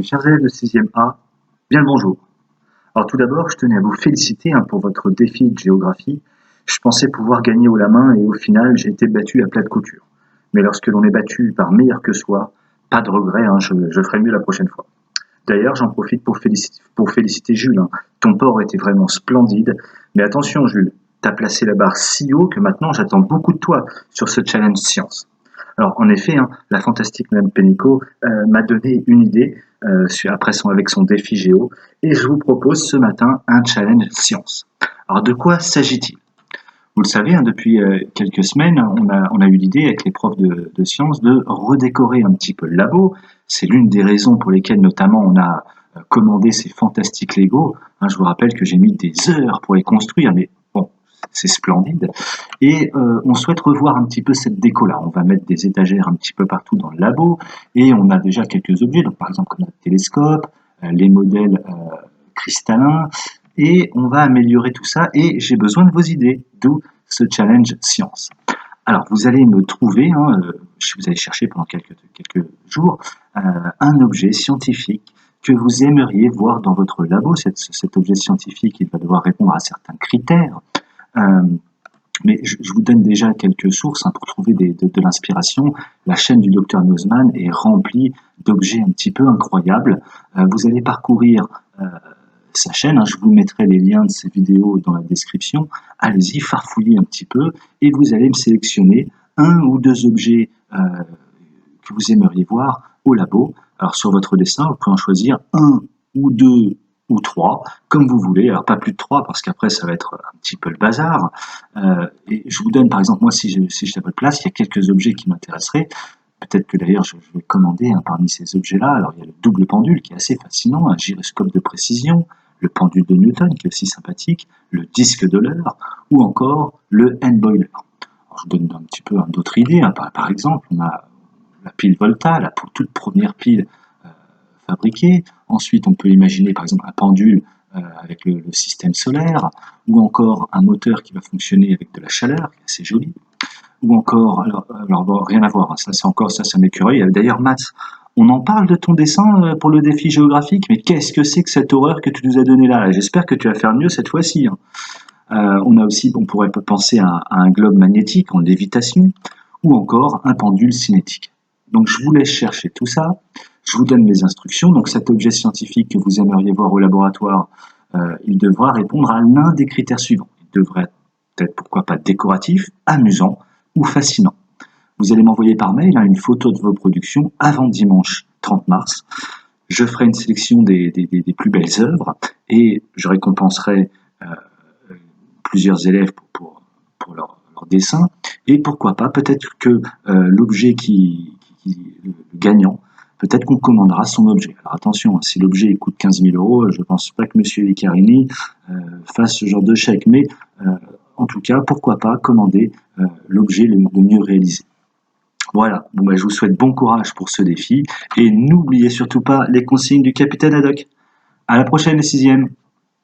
chers élèves de 6e A, bien le bonjour. Alors tout d'abord, je tenais à vous féliciter pour votre défi de géographie. Je pensais pouvoir gagner haut la main et au final, j'ai été battu à plate couture. Mais lorsque l'on est battu par meilleur que soi, pas de regret, je ferai mieux la prochaine fois. D'ailleurs, j'en profite pour féliciter Jules. Ton port était vraiment splendide. Mais attention Jules, t'as placé la barre si haut que maintenant j'attends beaucoup de toi sur ce challenge science. Alors en effet, la fantastique Mme Pénicaud m'a donné une idée avec son défi géo et je vous propose ce matin un challenge science. Alors de quoi s'agit-il? Vous le savez, depuis quelques semaines, on a eu l'idée avec les profs de sciences de redécorer un petit peu le labo. C'est l'une des raisons pour lesquelles notamment on a commandé ces fantastiques Lego. Je vous rappelle que j'ai mis des heures pour les construire, mais bon, c'est splendide. Et on souhaite revoir un petit peu cette déco-là. On va mettre des étagères un petit peu partout dans le labo et on a déjà quelques objets, donc par exemple comme notre télescope, les modèles cristallins, et on va améliorer tout ça et j'ai besoin de vos idées, d'où ce challenge science. Alors vous allez me trouver, vous allez chercher pendant quelques jours, un objet scientifique que vous aimeriez voir dans votre labo. Cet objet scientifique, il va devoir répondre à certains critères. Mais je vous donne déjà quelques sources pour trouver de l'inspiration. La chaîne du Dr Nozman est remplie d'objets un petit peu incroyables. Vous allez parcourir sa chaîne, je vous mettrai les liens de ces vidéos dans la description. Allez-y, farfouillez un petit peu et vous allez me sélectionner un ou deux objets que vous aimeriez voir au labo. Alors sur votre dessin, vous pouvez en choisir un ou deux ou 3, comme vous voulez. Alors pas plus de 3 parce qu'après ça va être un petit peu le bazar. Et je vous donne par exemple, moi si j'étais à votre place, il y a quelques objets qui m'intéresseraient. Peut-être que d'ailleurs je vais commander parmi ces objets-là. Alors il y a le double pendule qui est assez fascinant, un gyroscope de précision, le pendule de Newton qui est aussi sympathique, le disque de l'heure ou encore le hand-boiler. Je vous donne un petit peu d'autres idées. Par exemple, on a la pile Volta, la toute première pile fabriquée. Ensuite, on peut imaginer par exemple un pendule avec le système solaire, ou encore un moteur qui va fonctionner avec de la chaleur, qui est assez joli. Ou encore, alors bon, rien à voir, ça c'est un écureuil. D'ailleurs, Max, on en parle de ton dessin pour le défi géographique, mais qu'est-ce que c'est que cette horreur que tu nous as donnée là? J'espère que tu vas faire mieux cette fois-ci. On pourrait penser à un globe magnétique en lévitation, ou encore un pendule cinétique. Donc je vous laisse chercher tout ça, je vous donne mes instructions. Donc cet objet scientifique que vous aimeriez voir au laboratoire, il devra répondre à l'un des critères suivants. Il devrait être, pourquoi pas, décoratif, amusant ou fascinant. Vous allez m'envoyer par mail une photo de vos productions avant dimanche 30 mars. Je ferai une sélection des plus belles œuvres et je récompenserai plusieurs élèves pour leur dessin. Et pourquoi pas, peut-être que l'objet le gagnant, peut-être qu'on commandera son objet. Alors attention, si l'objet coûte 15 000 €, je ne pense pas que M. Icarini fasse ce genre de chèque. Mais en tout cas, pourquoi pas commander l'objet le mieux réalisé. Voilà, je vous souhaite bon courage pour ce défi et n'oubliez surtout pas les consignes du capitaine Haddock. À la prochaine les 6e.